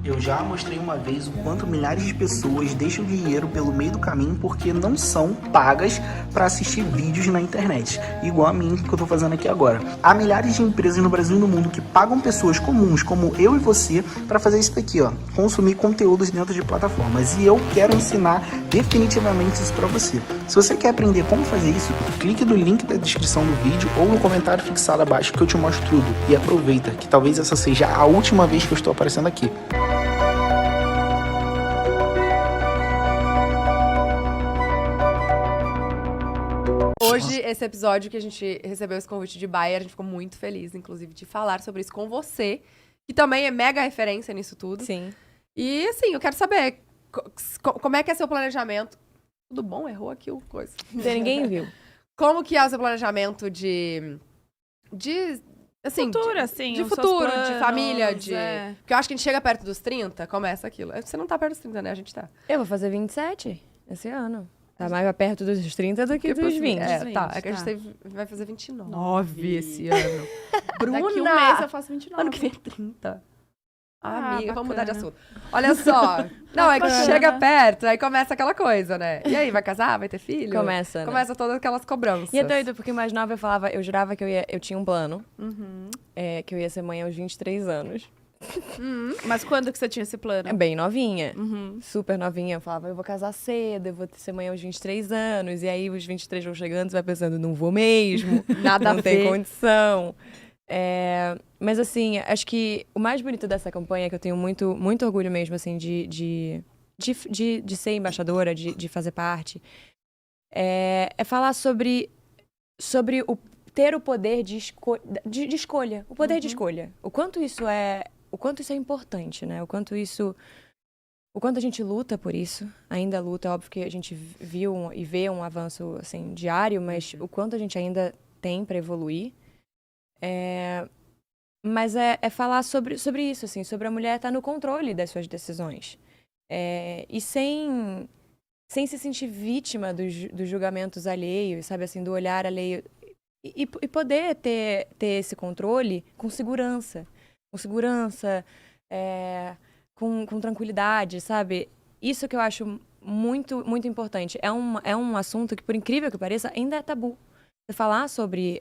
Eu já mostrei uma vez o quanto milhares de pessoas deixam dinheiro pelo meio do caminho porque não são pagas para assistir vídeos na internet, igual a mim que eu tô fazendo aqui agora. Há milhares de empresas no Brasil e no mundo que pagam pessoas comuns como eu e você para fazer isso daqui, ó, consumir conteúdos dentro de plataformas. E eu quero ensinar definitivamente isso para você. Se você quer aprender como fazer isso, clique no link da descrição do vídeo ou no comentário fixado abaixo que eu te mostro tudo. E aproveita, que talvez essa seja a última vez que eu estou aparecendo aqui. Hoje, esse episódio que a gente recebeu esse convite de Bayer, a gente ficou muito feliz, inclusive, de falar sobre isso com você, que também é mega referência nisso tudo. Sim. E, assim, eu quero saber como é que é seu planejamento. Tudo bom? Errou aqui o coisa. Ninguém viu. Como que é o seu planejamento assim, futuro, assim, de os futuro, seus planos, de família, é. Porque eu acho que a gente chega perto dos 30, começa aquilo. Você não tá perto dos 30, né? A gente tá. Eu vou fazer 27 esse ano. Tá mais perto dos 30 do que dos 20. É, tá. É que a tá. gente vai fazer 29 9 esse ano. Bruna! Daqui um mês eu faço 29. Ano que vem é 30. Ah, Amiga, vamos mudar de bacana. assunto. Olha só. Não, é que Bacana. chega perto, aí começa aquela coisa, né? E aí, vai casar? Vai ter filho? Começa, né? Começa todas aquelas cobranças. E é doido, porque mais nova eu jurava que eu tinha um plano, que eu ia ser mãe aos 23 anos. Mas quando que você tinha esse plano? É bem novinha, Uhum. super novinha. Eu falava, eu vou casar cedo, eu vou ser mãe aos 23 anos. E aí os 23 vão chegando, você vai pensando, não vou mesmo, Nada não a tem ver. condição. Mas assim, acho que o mais bonito dessa campanha, que eu tenho muito, muito orgulho mesmo, assim, de ser embaixadora, de fazer parte, é falar sobre ter o poder de escolha, o poder de escolha. O quanto isso é importante, né? O quanto a gente luta por isso, ainda luta, é óbvio que a gente viu e vê um avanço assim diário, mas o quanto a gente ainda tem para evoluir. Mas é falar sobre isso, assim, sobre a mulher estar no controle das suas decisões. E sem se sentir vítima dos julgamentos alheios, sabe, assim, do olhar alheio. E poder ter esse controle com segurança. Com tranquilidade, sabe? Isso que eu acho muito, muito importante. É um assunto que, por incrível que pareça, ainda é tabu. Você falar sobre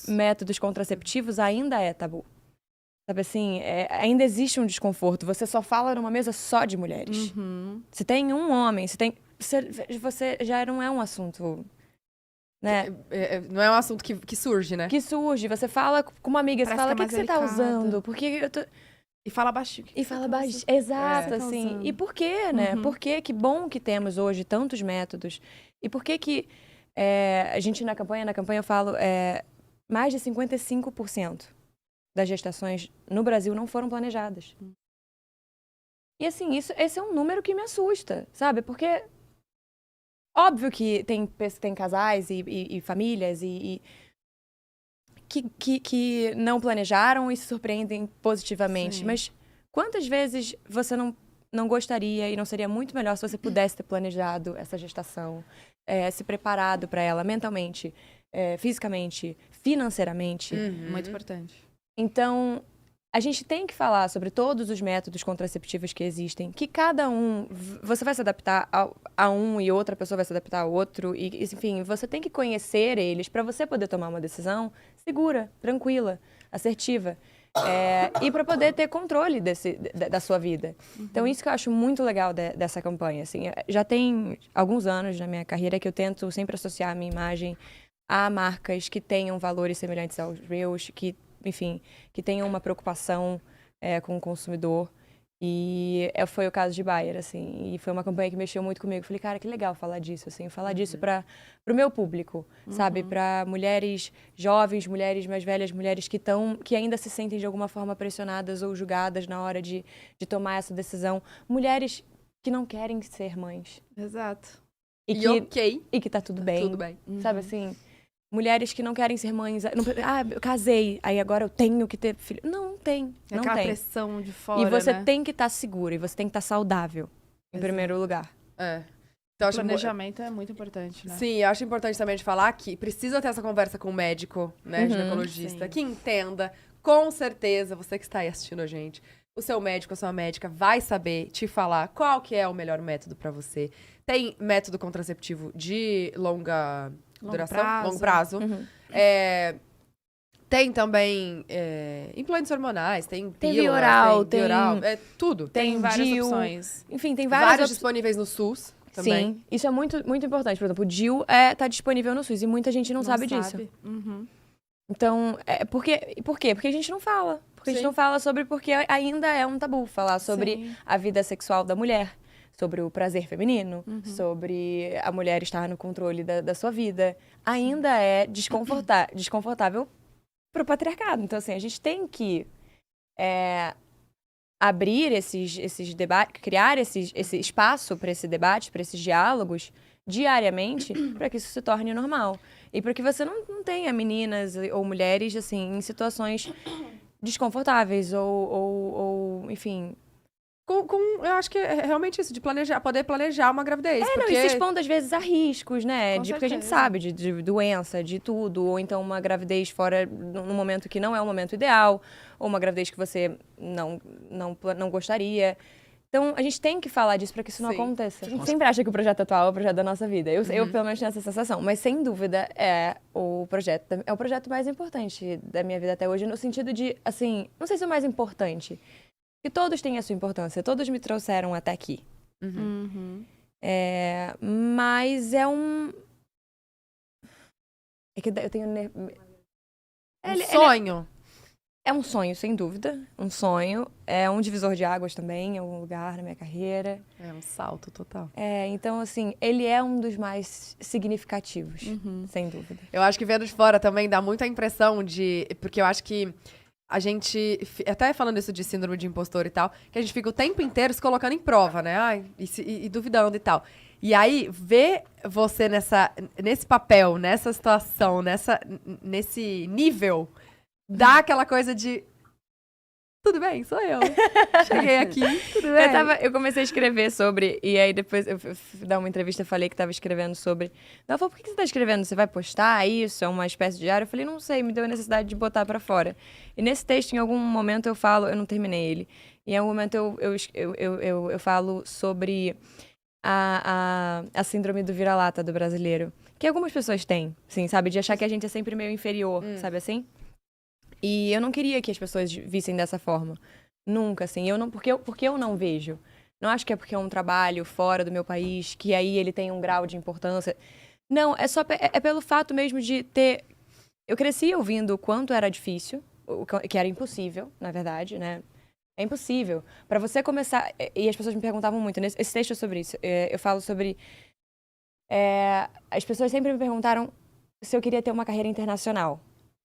métodos contraceptivos ainda é tabu. Sabe assim, ainda existe um desconforto. Você só fala numa mesa só de mulheres. Se tem um homem, você já não é um assunto, né? Não é um assunto que surge, né? Que surge. Você fala com uma amiga, você Parece fala, que é o que você tá mais delicado. usando? Porque eu tô... E fala baixinho. E fala baixo. Exato, tá assim. usando? E por quê, né? Por quê? Que bom que temos hoje tantos métodos. E por que a gente na campanha eu falo, mais de 55% das gestações no Brasil não foram planejadas. E assim, esse é um número que me assusta, sabe? Porque óbvio que tem casais e famílias que não planejaram e se surpreendem positivamente. Sim. Mas quantas vezes você não gostaria e não seria muito melhor se você pudesse ter planejado essa gestação, se preparado para ela mentalmente, fisicamente, financeiramente? Muito importante. Então, a gente tem que falar sobre todos os métodos contraceptivos que existem, que cada um, você vai se adaptar a um e outra pessoa vai se adaptar a outro, e enfim, você tem que conhecer eles para você poder tomar uma decisão segura, tranquila, assertiva, e para poder ter controle da sua vida. Então, isso que eu acho muito legal dessa campanha. Assim, já tem alguns anos na minha carreira que eu tento sempre associar a minha imagem a marcas que tenham valores semelhantes aos meus, que tenham uma preocupação com o consumidor. E foi o caso de Bayer, assim. E foi uma campanha que mexeu muito comigo. Falei, cara, que legal falar disso, assim. Falar disso para o meu público, sabe? Para mulheres jovens, mulheres mais velhas, mulheres que ainda se sentem de alguma forma pressionadas ou julgadas na hora de tomar essa decisão. Mulheres que não querem ser mães. Exato. E que tá tudo bem. Tudo bem. Sabe, assim... Mulheres que não querem ser mães. Eu casei, aí agora eu tenho que ter filho. Não tem. É Não aquela tem. pressão de fora, E você né? tem que estar segura, e você tem que estar saudável, em primeiro lugar. Então, O planejamento é muito importante, né? Sim, eu acho importante também de falar que precisa ter essa conversa com o médico, né, ginecologista, sim. que entenda, com certeza, você que está aí assistindo a gente, O seu médico, a sua médica vai saber te falar qual que é o melhor método pra você. Tem método contraceptivo de longa duração, longo prazo. Uhum. Tem também implantes hormonais, tem Tem pílulas, via oral, tem via oral, tudo. Tem várias DIU. opções. Enfim, tem Vários várias disponíveis no SUS também. Sim, isso é muito, muito importante. Por exemplo, o DIU tá disponível no SUS e muita gente não sabe disso. Uhum. Então, por quê? Porque a gente não fala. Porque a gente Sim. não fala sobre porque ainda é um tabu falar sobre Sim. a vida sexual da mulher, sobre o prazer feminino, sobre a mulher estar no controle da sua vida. Ainda é desconfortável pro patriarcado. Então, assim, a gente tem que abrir esses debates, criar esse espaço para esse debate, para esses diálogos diariamente, para que isso se torne normal. E para que você não tenha meninas ou mulheres, assim, em situações desconfortáveis ou enfim... Eu acho que é realmente isso, de poder planejar uma gravidez. Não, e se expondo às vezes a riscos, né? Com Porque a gente certeza. sabe de doença, de tudo. Ou então uma gravidez fora, num momento que não é o momento ideal. Ou uma gravidez que você não gostaria. Então, a gente tem que falar disso para que isso não Sim. aconteça. A gente sempre acha que o projeto atual é o projeto da nossa vida. Eu pelo menos, tenho essa sensação. Mas, sem dúvida, é o projeto mais importante da minha vida até hoje. No sentido de, assim, não sei se é o mais importante. Que todos têm a sua importância. Todos me trouxeram até aqui. Uhum. Mas é um... É que eu tenho... Sonho. É um sonho, sem dúvida. Um sonho. É um divisor de águas também, em algum lugar na minha carreira. É um salto total. Então, assim, ele é um dos mais significativos, sem dúvida. Eu acho que vendo de fora também dá muita impressão de... Porque eu acho que a gente, até falando isso de síndrome de impostor e tal, que a gente fica o tempo inteiro se colocando em prova, né? E duvidando e tal. E aí, ver você nesse papel, nessa situação, nesse nível, dá aquela coisa de... Tudo bem, sou eu. Cheguei aqui, tudo bem. Eu comecei a escrever sobre, e aí depois eu fui dar uma entrevista, falei que estava escrevendo sobre. Ela falou, por que você está escrevendo? Você vai postar isso? É uma espécie de diário? Eu falei, não sei, me deu a necessidade de botar para fora. E nesse texto, em algum momento, eu falo, eu não terminei ele, em algum momento eu falo sobre a síndrome do vira-lata do brasileiro, que algumas pessoas têm, assim, sabe? De achar que a gente é sempre meio inferior, sabe assim? E eu não queria que as pessoas vissem dessa forma. Nunca, assim. Porque eu não vejo. Não acho que é porque é um trabalho fora do meu país, que aí ele tem um grau de importância. Não, é pelo fato mesmo de ter... Eu cresci ouvindo o quanto era difícil, que era impossível, na verdade, né? É impossível. Pra você começar... E as pessoas me perguntavam muito, esse texto é sobre isso. Eu falo sobre... As pessoas sempre me perguntaram se eu queria ter uma carreira internacional.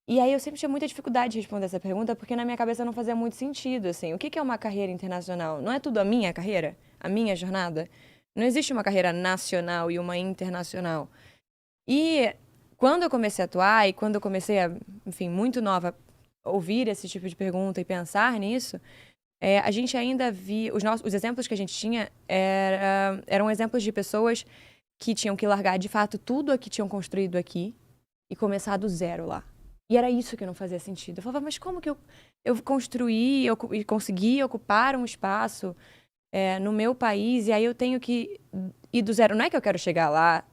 E aí eu sempre tinha muita dificuldade de responder essa pergunta, porque na minha cabeça não fazia muito sentido, assim. O que é uma carreira internacional? Não é tudo a minha carreira? A minha jornada? Não existe uma carreira nacional e uma internacional. E quando eu comecei a atuar e quando eu comecei a, enfim, muito nova, ouvir esse tipo de pergunta e pensar nisso, a gente ainda via... Os exemplos que a gente tinha eram exemplos de pessoas que tinham que largar, de fato, tudo o que tinham construído aqui e começar do zero lá. E era isso que não fazia sentido. Eu falava, mas como que eu construí e consegui ocupar um espaço no meu país e aí eu tenho que ir do zero? Não é que eu quero chegar lá,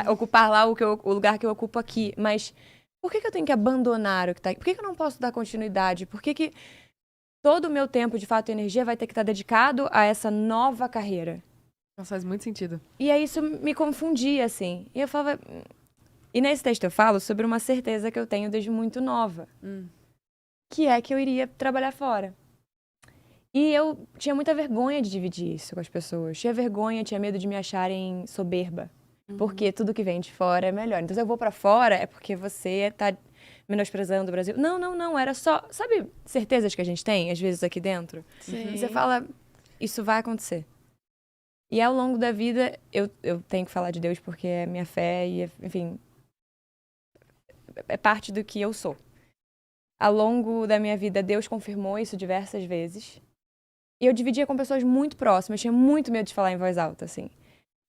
ocupar lá o lugar que eu ocupo aqui, mas por que eu tenho que abandonar o que está aqui? Por que eu não posso dar continuidade? Por que todo o meu tempo, de fato, e energia vai ter que estar dedicado a essa nova carreira? Nossa, faz muito sentido. E aí isso me confundia, assim. E eu falava... E nesse texto eu falo sobre uma certeza que eu tenho desde muito nova. Que é que eu iria trabalhar fora. E eu tinha muita vergonha de dividir isso com as pessoas. Tinha medo de me acharem soberba. Porque tudo que vem de fora é melhor. Então, se eu vou pra fora, é porque você tá menosprezando o Brasil. Não. Era só... Sabe certezas que a gente tem, às vezes, aqui dentro? Sim. E você fala, isso vai acontecer. E ao longo da vida, eu tenho que falar de Deus porque é minha fé e, enfim... É parte do que eu sou. Ao longo da minha vida, Deus confirmou isso diversas vezes. E eu dividia com pessoas muito próximas. Eu tinha muito medo de falar em voz alta, assim.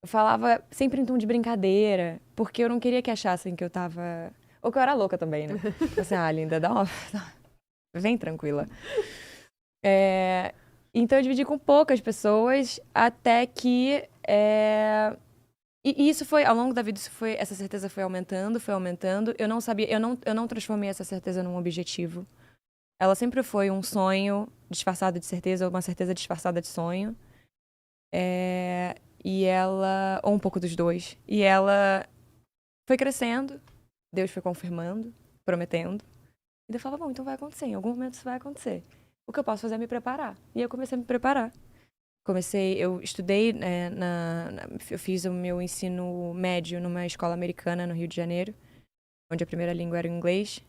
Eu falava sempre em tom de brincadeira, porque eu não queria que achassem que eu tava... Ou que eu era louca também, né? Assim, linda, vem tranquila. Então eu dividi com poucas pessoas até que... E isso foi, ao longo da vida, essa certeza foi aumentando, foi aumentando. Eu não sabia, eu não transformei essa certeza num objetivo. Ela sempre foi um sonho disfarçado de certeza, ou uma certeza disfarçada de sonho. E ela... Ou um pouco dos dois. E ela foi crescendo, Deus foi confirmando, prometendo. E eu falava, bom, então vai acontecer, em algum momento isso vai acontecer. O que eu posso fazer é me preparar. E eu comecei a me preparar. Eu estudei, eu fiz o meu ensino médio numa escola americana no Rio de Janeiro, onde a primeira língua era o inglês.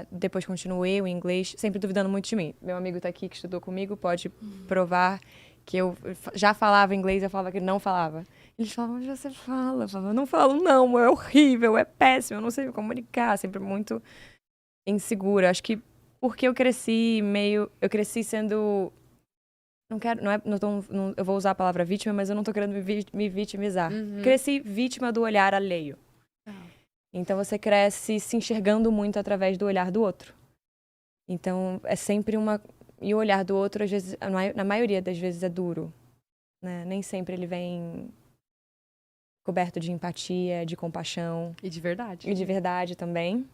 Depois continuei o inglês, sempre duvidando muito de mim. Meu amigo tá aqui que estudou comigo, pode provar que eu já falava inglês, eu falava que não falava. Eles falavam, onde você fala? Eu falava, não falo não, é horrível, é péssimo, eu não sei me comunicar, sempre muito insegura. Acho que porque eu cresci sendo... eu vou usar a palavra vítima, mas eu não tô querendo me vitimizar. Cresci vítima do olhar alheio. Então você cresce se enxergando muito através do olhar do outro. Então é sempre E o olhar do outro, às vezes, na maioria das vezes, é duro. Né? Nem sempre ele vem coberto de empatia, de compaixão. E de verdade. E de verdade também.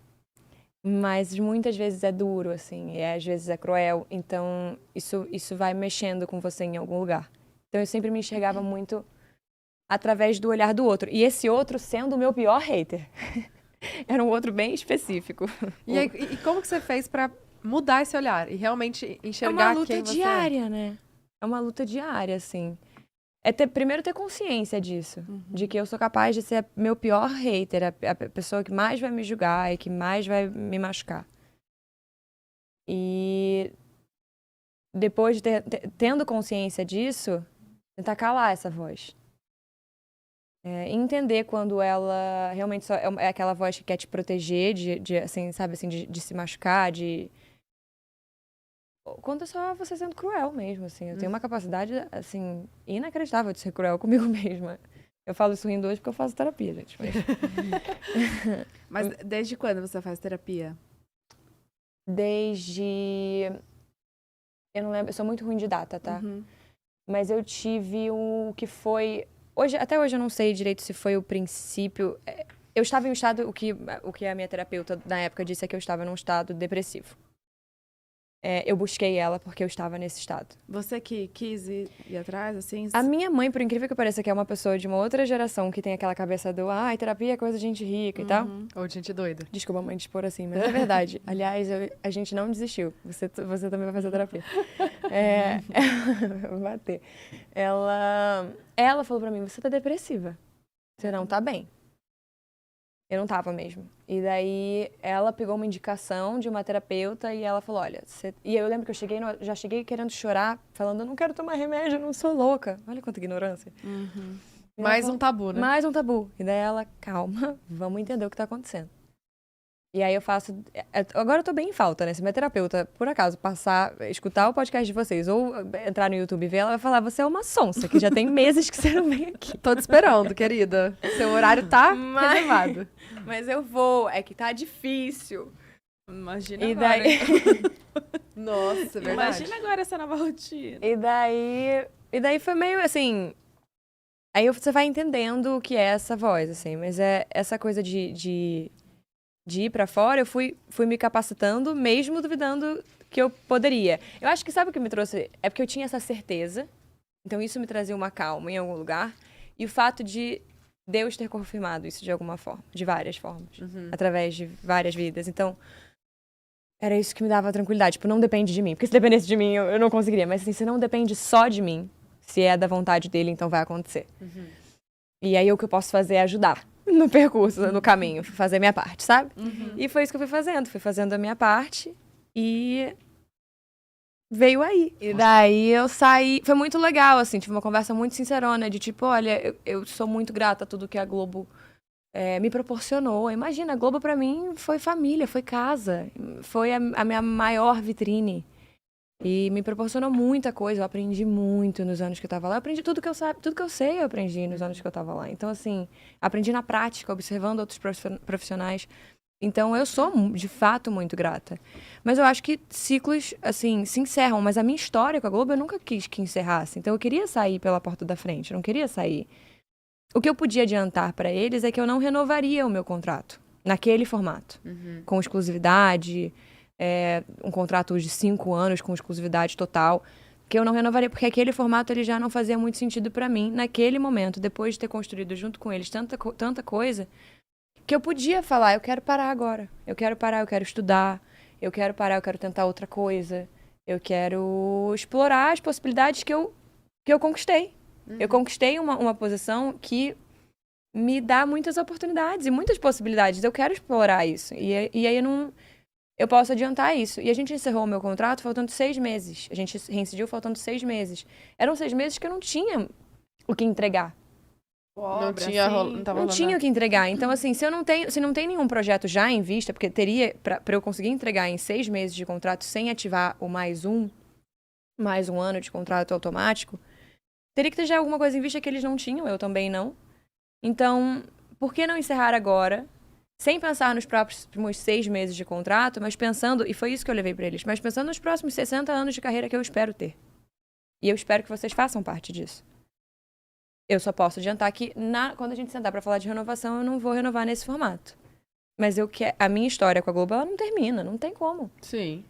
Mas muitas vezes é duro, assim, e às vezes é cruel. Então, isso vai mexendo com você em algum lugar. Então, eu sempre me enxergava muito através do olhar do outro. E esse outro sendo o meu pior hater. Era um outro bem específico. E como que você fez pra mudar esse olhar e realmente enxergar quem você é? É uma luta diária, né? É uma luta diária, assim. Primeiro ter consciência disso. De que eu sou capaz de ser meu pior hater, a pessoa que mais vai me julgar e que mais vai me machucar. E depois de tendo consciência disso, tentar calar essa voz. Entender quando ela realmente só é aquela voz que quer te proteger, assim, sabe, assim, de se machucar, quando é só você sendo cruel mesmo, assim. Eu tenho uma capacidade, assim, inacreditável de ser cruel comigo mesma. Eu falo isso rindo hoje porque eu faço terapia, gente. Mas desde quando você faz terapia? Desde... Eu não lembro, eu sou muito ruim de data, tá? Mas eu tive o que foi... Até hoje eu não sei direito se foi o princípio... Eu estava em um estado, o que a minha terapeuta na época disse é que eu estava num estado depressivo. Eu busquei ela porque eu estava nesse estado. Você que quis ir atrás, assim? A minha mãe, por incrível que pareça, que é uma pessoa de uma outra geração que tem aquela cabeça do terapia é coisa de gente rica e tal. Ou de gente doida. Desculpa, mãe, te expor assim, mas é verdade. Aliás, a gente não desistiu. Você também vai fazer terapia. Vou bater. Ela falou pra mim, você tá depressiva. Você não tá bem. Eu não tava mesmo. E daí, ela pegou uma indicação de uma terapeuta e ela falou, olha... E eu lembro que já cheguei querendo chorar, falando, eu não quero tomar remédio, eu não sou louca. Olha quanta ignorância. Mais um tabu, né? Mais um tabu. E daí ela, calma, vamos entender o que tá acontecendo. E aí eu faço... Agora eu tô bem em falta, né? Se minha terapeuta, por acaso, escutar o podcast de vocês ou entrar no YouTube e ver, ela vai falar, você é uma sonsa, que já tem meses que você não vem aqui. Tô te esperando, querida. Seu horário tá reservado. Mas eu vou, é que tá difícil. Imagina E agora. daí... Nossa, é verdade. Imagina agora essa nova rotina. E daí foi meio assim... Aí você vai entendendo o que é essa voz, assim. Mas é essa coisa de ir pra fora, eu fui me capacitando, mesmo duvidando que eu poderia. Eu acho que sabe o que me trouxe? É porque eu tinha essa certeza. Então isso me trazia uma calma em algum lugar. E o fato de Deus ter confirmado isso de alguma forma. De várias formas. Através de várias vidas. Então, era isso que me dava tranquilidade. Tipo, não depende de mim. Porque se dependesse de mim, eu não conseguiria. Mas assim, se não depende só de mim, se é da vontade dele, então vai acontecer. E aí o que eu posso fazer é ajudar no percurso, no caminho. Fazer a minha parte, sabe? E foi isso que eu fui fazendo. Fui fazendo a minha parte e veio aí. E daí eu saí... Foi muito legal, assim. Tive uma conversa muito sincerona de tipo, olha, eu sou muito grata a tudo que a Globo me proporcionou. Imagina, a Globo pra mim foi família, foi casa. Foi a minha maior vitrine. E me proporcionou muita coisa. Eu aprendi muito nos anos que eu tava lá. Eu aprendi tudo que eu sei, eu aprendi nos anos que eu tava lá. Então, assim, aprendi na prática, observando outros profissionais. Então, eu sou, de fato, muito grata. Mas eu acho que ciclos, assim, se encerram. Mas a minha história com a Globo, eu nunca quis que encerrasse. Então, eu queria sair pela porta da frente. Eu não queria sair. O que eu podia adiantar para eles é que eu não renovaria o meu contrato. Naquele formato. Com exclusividade. Um contrato de 5 anos com exclusividade total. Que eu não renovaria. Porque aquele formato, ele já não fazia muito sentido para mim. Naquele momento, depois de ter construído junto com eles tanta coisa... que eu podia falar, eu quero parar agora. Eu quero parar, eu quero estudar. Eu quero parar, eu quero tentar outra coisa. Eu quero explorar as possibilidades que eu conquistei. Eu conquistei uma posição que me dá muitas oportunidades e muitas possibilidades. Eu quero explorar isso. E aí eu posso adiantar isso. E a gente encerrou o meu contrato faltando 6 meses. A gente reincidiu faltando 6 meses. Eram 6 meses que eu não tinha o que entregar. Não tinha, não tava Não rolando tinha nada. o que entregar. Então, assim, se não tem nenhum projeto já em vista, porque teria, pra eu conseguir entregar em 6 meses de contrato sem ativar o mais um ano de contrato automático, teria que ter já alguma coisa em vista que eles não tinham, eu também não. Então, por que não encerrar agora, sem pensar nos próximos 6 meses de contrato, mas pensando, e foi isso que eu levei pra eles, mas pensando nos próximos 60 anos de carreira que eu espero ter. E eu espero que vocês façam parte disso. Eu só posso adiantar que quando a gente sentar pra falar de renovação, eu não vou renovar nesse formato. Mas a minha história com a Globo, ela não termina, não tem como. Sim.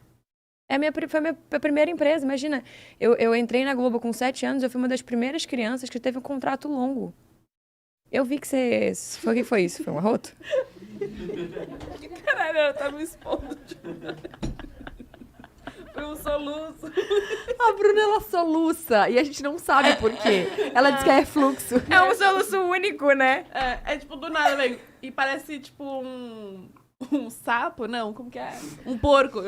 Foi a minha primeira empresa, imagina. Eu entrei na Globo com 7 anos, eu fui uma das primeiras crianças que teve um contrato longo. Eu vi que você... O que foi isso? Foi um arroto? Caralho, ela tá me expondo. Foi um soluço. A Bruna, ela soluça e a gente não sabe por quê. Ela diz que é fluxo. É um soluço único, né? É tipo do nada, velho. E parece tipo um sapo, não, como que é? Um porco.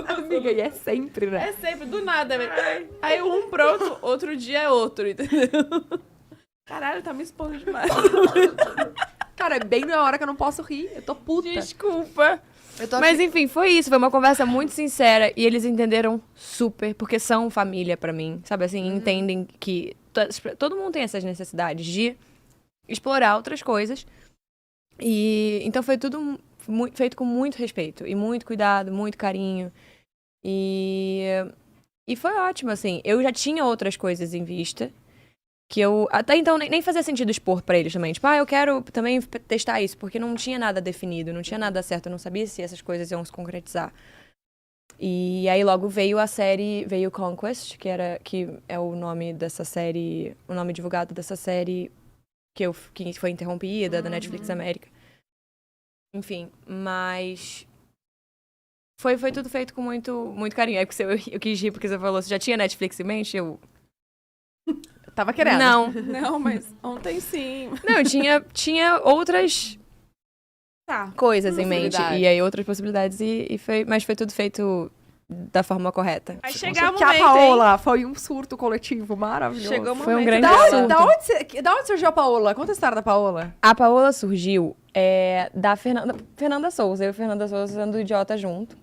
Amiga, e é sempre, né? É sempre do nada, velho. Aí um pronto, outro dia é outro, entendeu? Caralho, tá me expondo demais. Cara, é bem na hora que eu não posso rir. Eu tô puta. Desculpa. Eu tô Mas aqui- enfim, foi isso. Foi uma conversa muito sincera e eles entenderam super, porque são família pra mim, sabe assim? Entendem que todo mundo tem essas necessidades de explorar outras coisas. E então foi tudo feito com muito respeito e muito cuidado, muito carinho. E foi ótimo, assim. Eu já tinha outras coisas em vista. Que eu... Até então, nem fazia sentido expor pra eles também. Tipo, eu quero também testar isso. Porque não tinha nada definido, não tinha nada certo. Eu não sabia se essas coisas iam se concretizar. E aí logo veio a série... Veio Conquest, que é o nome dessa série... O nome divulgado dessa série que foi interrompida, da Netflix América. Enfim, mas... Foi tudo feito com muito, muito carinho. Aí eu quis rir porque você falou, você já tinha Netflix em mente? Eu Tava querendo. Não. Não, mas ontem sim. Não, tinha outras Tá. coisas em mente. Possibilidades. E aí outras possibilidades. Mas foi tudo feito da forma correta. Aí chegar o Que a momento, Paola foi um surto coletivo maravilhoso. Chegou o Foi um momento grande dela. surto. Da onde surgiu a Paola? Conta a história da Paola. A Paola surgiu da Fernanda Souza. Eu e a Fernanda Souza sendo idiota junto.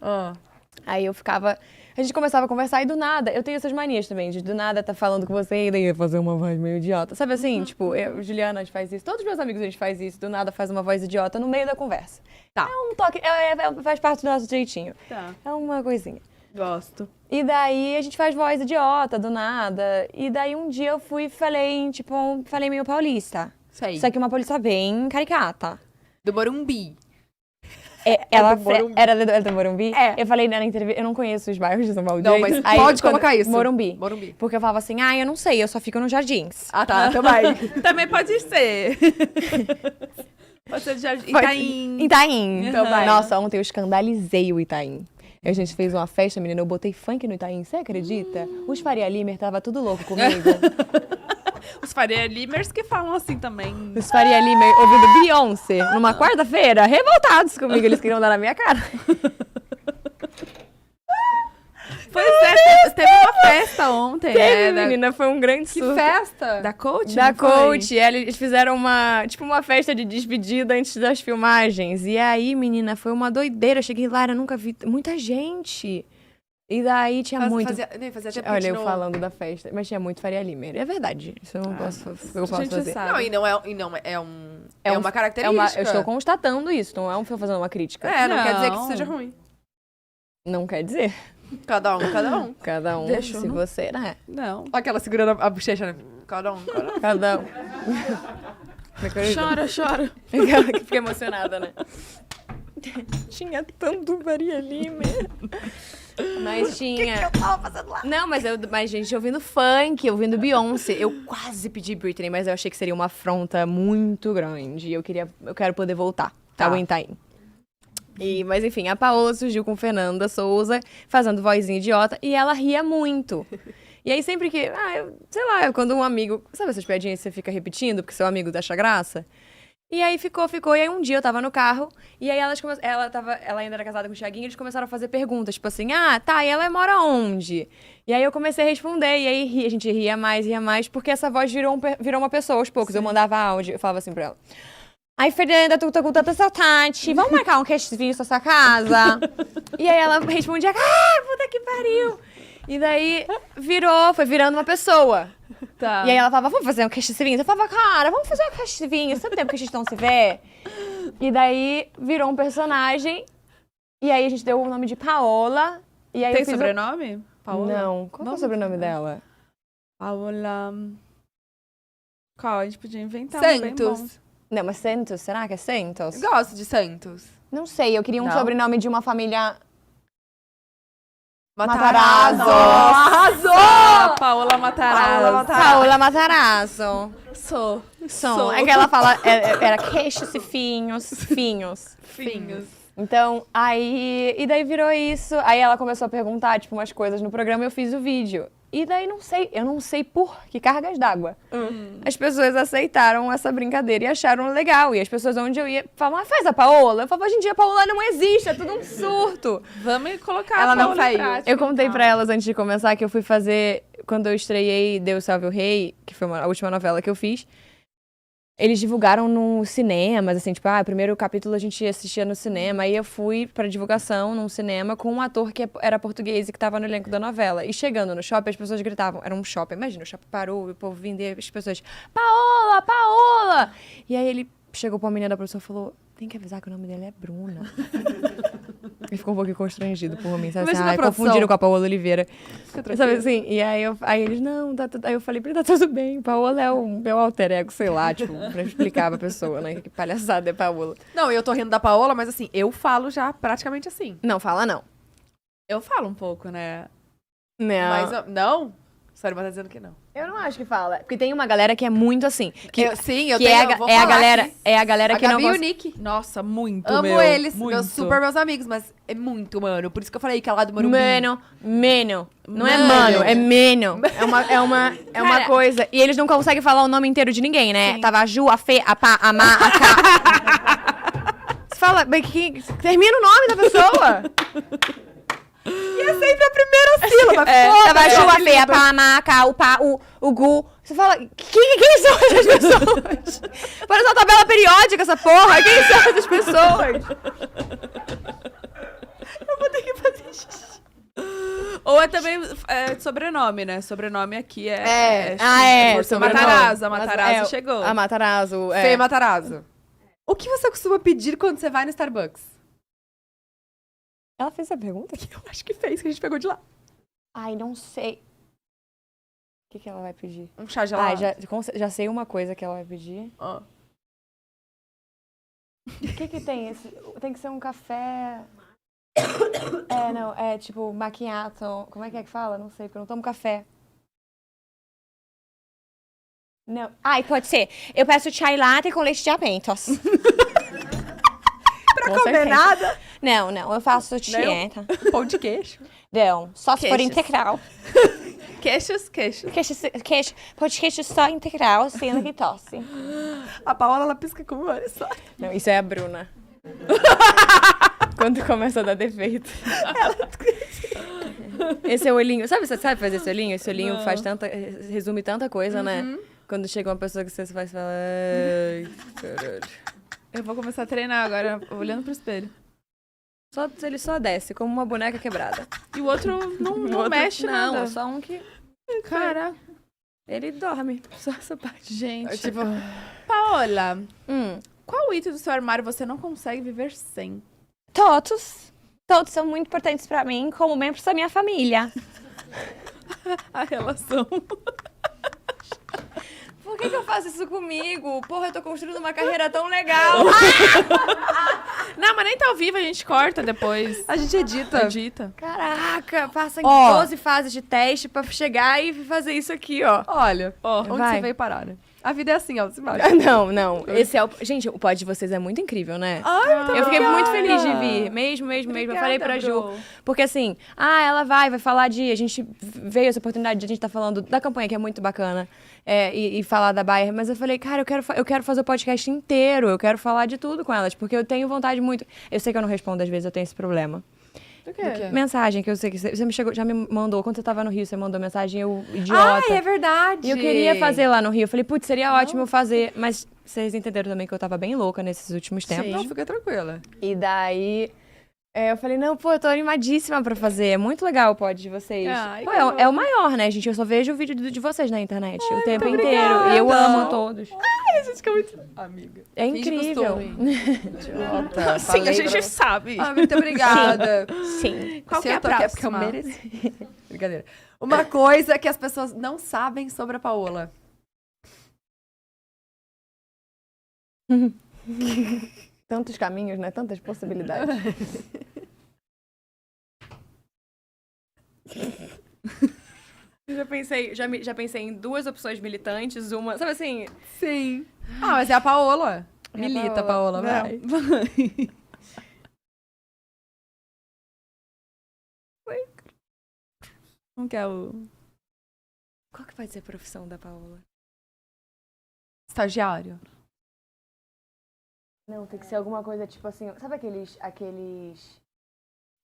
Aí eu ficava... A gente começava a conversar e do nada... Eu tenho essas manias também, de do nada tá falando com você e daí ia fazer uma voz meio idiota. Sabe assim? Tipo, Juliana, a gente faz isso. Todos os meus amigos a gente faz isso. Do nada faz uma voz idiota no meio da conversa. Tá. É um toque... faz parte do nosso jeitinho. Tá. É uma coisinha. Gosto. E daí a gente faz voz idiota, do nada. E daí um dia eu fui e falei meio paulista. Sei. Só que uma paulista bem caricata. Do Morumbi. Ela do Morumbi. era do Morumbi? É. Eu falei na entrevista, eu não conheço os bairros de São Paulo Não, direito. mas Aí, pode quando- colocar isso. Morumbi. Morumbi. Porque eu falava assim, eu não sei, eu só fico nos Jardins. Ah, tá. Também. Também pode ser. Pode ser de Jardim. Itaim. Itaim. Também. Nossa, ontem eu escandalizei o Itaim. A gente fez uma festa, menina, eu botei funk no Itaim, você acredita? Os Faria Limer tava tudo louco comigo. Os Faria Limers que falam assim também. Os Faria Limer ouvindo Beyoncé numa quarta-feira, revoltados comigo, eles queriam dar na minha cara. Pois é, teve uma festa ontem, Teve, né? menina, foi um grande Que surto. festa. Da coach? Da não foi? coach, eles fizeram uma festa de despedida antes das filmagens. E aí, menina, foi uma doideira. Eu cheguei lá, eu nunca vi muita gente. E daí tinha muito... Fazia tempo Olha, que eu não- falando da festa, mas tinha muito Faria Limer. É verdade, isso eu não posso, eu posso gente fazer. sabe. Não, e não é É uma um- característica. eu estou constatando isso, não é eu fazendo uma crítica. Não quer dizer que Não. isso seja ruim. Não quer dizer. Cada um, cada um. Cada um, Deixa eu se não- você, né? Não. Aquela segurando a bochecha, né? Cada um, cada um. Cada um. Chora, chora. Aquela que fica emocionada, né? Tinha tanto Faria Limer. Mas tinha... Eu tava fazendo lá. Não, mas gente, ouvindo funk, ouvindo Beyoncé. Eu quase pedi Britney, mas eu achei que seria uma afronta muito grande. Eu quero poder voltar, Tá. aguentar aí. Mas enfim, a Paola surgiu com Fernanda Souza, fazendo vozinha idiota, e ela ria muito. E aí sempre que, sei lá, quando um amigo... Sabe essas piadinhas que você fica repetindo porque seu amigo acha graça? E aí ficou. E aí um dia eu tava no carro, e aí ela ainda era casada com o Thiaguinho, eles começaram a fazer perguntas, tipo assim, tá, e ela mora onde? E aí eu comecei a responder, e aí a gente ria mais, porque essa voz virou uma pessoa aos poucos. Eu mandava áudio, eu falava assim pra ela. Ai, Fernanda, tô com tanta saudade, vamos marcar um castzinho na sua casa? E aí ela respondia, puta que pariu! E daí foi virando uma pessoa. Tá. E aí ela falava, vamos fazer um cast-vinho? Eu falava, cara, vamos fazer um cast-vinho. Tanto tempo que a gente não se vê. E daí virou um personagem. E aí a gente deu o nome de Paola. E aí Tem eu fiz sobrenome? Paola? Não. Qual é o sobrenome dela? Paola... Qual? A gente podia inventar um bem bom. Santos. Não, mas Santos. Será que é Santos? Gosto de Santos. Não sei, eu queria um Não? sobrenome de uma família... Matarazzo. Matarazzo. Ah, Paola Matarazzo. Paola Matarazzo. Sou. É que ela fala... Era queixos e finhos. Finhos. Então, e daí virou isso. Aí ela começou a perguntar, tipo, umas coisas no programa e eu fiz o vídeo. E daí, eu não sei por que cargas d'água. As pessoas aceitaram essa brincadeira e acharam legal. E as pessoas onde eu ia falavam, faz a Paola. Eu falava, hoje em dia a Paola não existe, é tudo um surto. Vamos colocar Ela a não Paola em saiu. prática, Eu contei então. pra elas antes de começar que eu fui fazer, quando eu estreiei Deus Salve o Rei, que foi a última novela que eu fiz, eles divulgaram no cinema, assim, tipo, o primeiro capítulo a gente assistia no cinema, aí eu fui pra divulgação num cinema com um ator que era português e que tava no elenco da novela. E chegando no shopping, as pessoas gritavam, era um shopping, imagina, o shopping parou, e o povo vindo, e as pessoas, Paola, Paola! E aí ele chegou pra menina da produção e falou, tem que avisar que o nome dela é Bruna. Ele ficou um pouquinho constrangido por mim, sabe? Imagina a produção. Confundiram com a Paola Oliveira. Sabe assim? E aí, eles, não, tá tudo... Aí eu falei, tá tudo bem, Paola é o meu alter ego, sei lá, tipo, pra explicar pra pessoa, né? Que palhaçada é Paola. Não, eu tô rindo da Paola, mas assim, eu falo já praticamente assim. Não, fala não. Eu falo um pouco, né? Não. Mas não? Sério, mas tá dizendo que não. Eu não acho que fala. Porque tem uma galera que é muito assim. Sim, eu que tenho. é, eu vou é a falar galera, aqui. é a galera A que não Gabi e o gosta... Nick. Nossa, muito, Amo meu. eles, muito. meus amigos, mas é muito, mano. Por isso que eu falei que é lá do Morumbi. Mano. Não é Mano. mano, é meno. É uma Cara, coisa. E eles não conseguem falar o nome inteiro de ninguém, né? Tava a Ju, a Fê, a Pá, a Má, a Cá. Você fala, mas termina o nome da pessoa. E é sempre a primeira sílaba. Tava a Ju, a Fê, a Pá, a Má, a Cá, o Pá, o Gu. Você fala, quem são essas pessoas? Parece uma tabela periódica essa porra. Quem são essas pessoas? Eu vou ter que fazer xixi. Ou é também sobrenome, né? Sobrenome aqui é... sobrenome. Matarazzo, a Matarazzo chegou. A Matarazzo, Fê Matarazzo. O que você costuma pedir quando você vai no Starbucks? Ela fez essa pergunta? Eu acho que fez, que a gente pegou de lá. Ai, não sei. O que ela vai pedir? Um chá gelado. Já sei uma coisa que ela vai pedir. Ó. O que tem? Tem que ser um café... É tipo macchiato. Como é que fala? Não sei, porque eu não tomo café. Não. Ai, pode ser. Eu peço chai latte com leite de aventos. Pra comer nada? Não, eu faço tieta. Pão de queijo. Não, só se for Queixos. integral. Queixos. Queijo, pão de queijo só integral, sem lactose. A Paola, ela pisca com o olho só. Não, isso é a Bruna. Quando começa a dar defeito. Esse é o olhinho. Sabe fazer esse olhinho? Esse olhinho resume tanta coisa, né? Quando chega uma pessoa que você faz, fala... Ai, caralho. Eu vou começar a treinar agora, olhando pro espelho. Ele só desce, como uma boneca quebrada. E o outro não O outro- mexe não, nada. é só um que... Cara, Ele dorme. Só essa parte. gente. Tipo, Paola, Hum. qual item do seu armário você não consegue viver sem? Todos. Todos são muito importantes pra mim, como membros da minha família. A relação. Por que eu faço isso comigo? Porra, eu tô construindo uma carreira tão legal. Não, mas nem tá ao vivo, a gente corta depois. a gente edita. Edita. Caraca, passa em Ó. 12 fases de teste pra chegar e fazer isso aqui, ó. Olha, Ó, onde vai. você veio parar, né? A vida é assim, ó, você vai. Não. Esse é o... Gente, o pod de vocês é muito incrível, né? Ai, Eu fiquei muito obrigada. feliz de vir. Mesmo. Eu falei pra Ju. Bro. Porque assim, ela vai falar de... A gente veio essa oportunidade de a gente tá falando da campanha, que é muito bacana. E falar da Bayer. Mas eu falei, cara, eu quero fazer o podcast inteiro. Eu quero falar de tudo com elas. Porque eu tenho vontade muito... Eu sei que eu não respondo às vezes, eu tenho esse problema. Do quê? Do quê? Mensagem, que eu sei que você me chegou, já me mandou. Quando você tava no Rio, você mandou mensagem, eu, idiota. Ai, é verdade. E eu queria fazer lá no Rio. Eu falei, putz, seria ótimo eu fazer. Mas vocês entenderam também que eu tava bem louca nesses últimos tempos. Não, fica tranquila. E daí... eu falei, não, pô, eu tô animadíssima pra fazer. É muito legal o pod de vocês. Ai, Pô, que é o maior, né, gente? Eu só vejo o vídeo de vocês na internet o tempo muito inteiro. obrigada. E eu amo todos. Ai, a gente fica muito... Amiga. É Finge incrível. costume. Idiota. Sim, a Falei gente pra- sabe. Ah, muito obrigada. Sim. Qual que Se é eu a tô aqui é porque eu próxima? mereci. Brincadeira. Uma coisa que as pessoas não sabem sobre a Paola. Tantos caminhos, né? Tantas possibilidades. Eu já pensei em duas opções militantes, uma... Sabe assim... Sim. Ah, mas é a Paola. É a Milita, Paola. Paola, vai. Como que é o... Qual que pode ser a profissão da Paola? Estagiário. Não, tem que ser alguma coisa tipo assim... Sabe aqueles...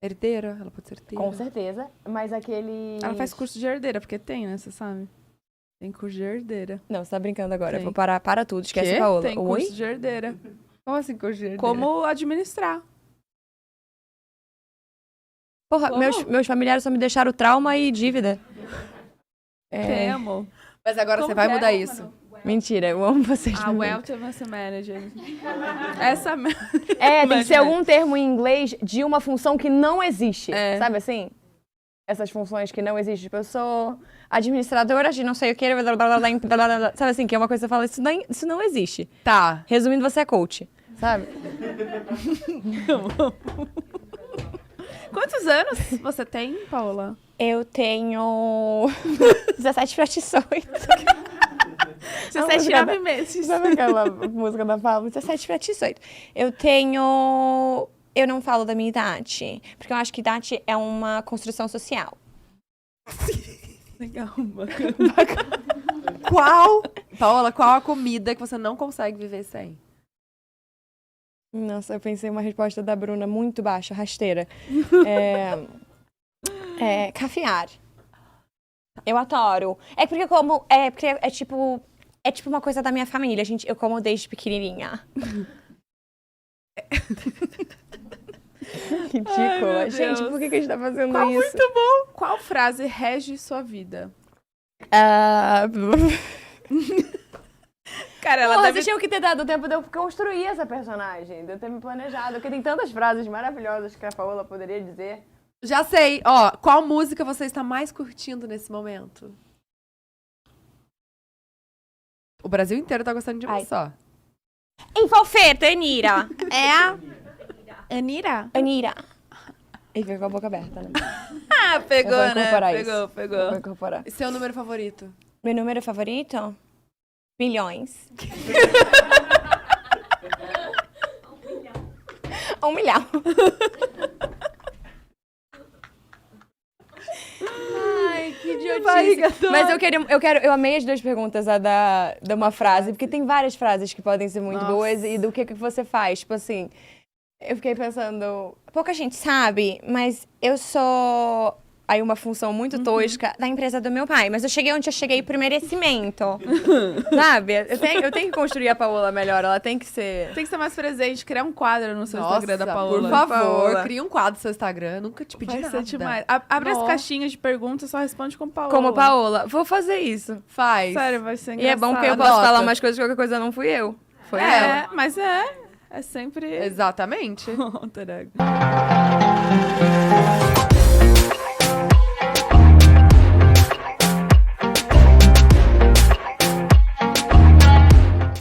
Herdeira, ela pode ser herdeira. Com certeza, mas aqueles... Ela faz curso de herdeira, porque tem, né? Você sabe. Tem curso de herdeira. Não, você tá brincando agora. Tem. Vou parar, para tudo. Esquece Quê? a Paola. Tem Oi? curso de herdeira. Como assim curso de herdeira? Como administrar. Porra, Como? meus familiares só me deixaram trauma e dívida. Temo. Mas agora Como você vai que é? mudar isso. Mentira, eu amo vocês A também. Wealth Investment Manager. Essa... Tem que ser algum termo em inglês de uma função que não existe. É. Sabe assim? Essas funções que não existem. Tipo, eu sou administradora de não sei o que. Blá, blá, blá, blá, blá, blá, blá. Sabe assim? Que é uma coisa que você fala, isso não existe. Tá. Resumindo, você é coach. Sabe? Quantos anos você tem, Paola? Eu tenho 17 para 18. 17, 9 meses. Sabe aquela música da Paula? 17 para 18. Eu não falo da minha idade, porque eu acho que idade é uma construção social. Legal, Paola, qual a comida que você não consegue viver sem? Nossa, eu pensei uma resposta da Bruna muito baixa, rasteira. Caviar. Eu adoro. É porque é tipo uma coisa da minha família, gente. Eu como desde pequenininha. Ridícula. Ai, meu Gente, Deus. por que a gente tá fazendo Qual isso? muito bom. Qual frase rege sua vida? Cara, ela Porra, deve... vocês tinham que ter dado tempo de eu construir essa personagem, de eu ter me planejado, porque tem tantas frases maravilhosas que a Paola poderia dizer. Já sei. Ó, qual música você está mais curtindo nesse momento? O Brasil inteiro tá gostando de uma Ai. só. Envolveta, Anira. Anira? Anira. E veio com a boca aberta, né? Ah, pegou, Eu vou né? incorporar Pegou, isso. pegou. Vou incorporar. E seu número favorito? Meu número favorito? Bilhões. 1 milhão. Ai, que idiotice. Mas eu amei as duas perguntas, a da uma frase, porque tem várias frases que podem ser muito Nossa. boas e do que você faz. Tipo assim, eu fiquei pensando, pouca gente sabe, mas eu sou aí uma função muito tosca da empresa do meu pai. Mas eu cheguei onde eu cheguei por merecimento. Sabe? Eu tenho que construir a Paola melhor. Ela tem que ser... Tem que ser mais presente, criar um quadro no seu Nossa, Instagram da Paola. por favor, Paola. cria um quadro no seu Instagram. Eu nunca te pedi Vai nada. ser demais. Abre as Nossa. caixinhas de perguntas e só responde com Paola. Como Paola. Vou fazer isso. Faz. Sério, vai ser E engraçado. é bom porque eu posso Anota. falar umas coisas que qualquer coisa não fui eu. Foi ela. É, mas é sempre... Exatamente. Alter ego.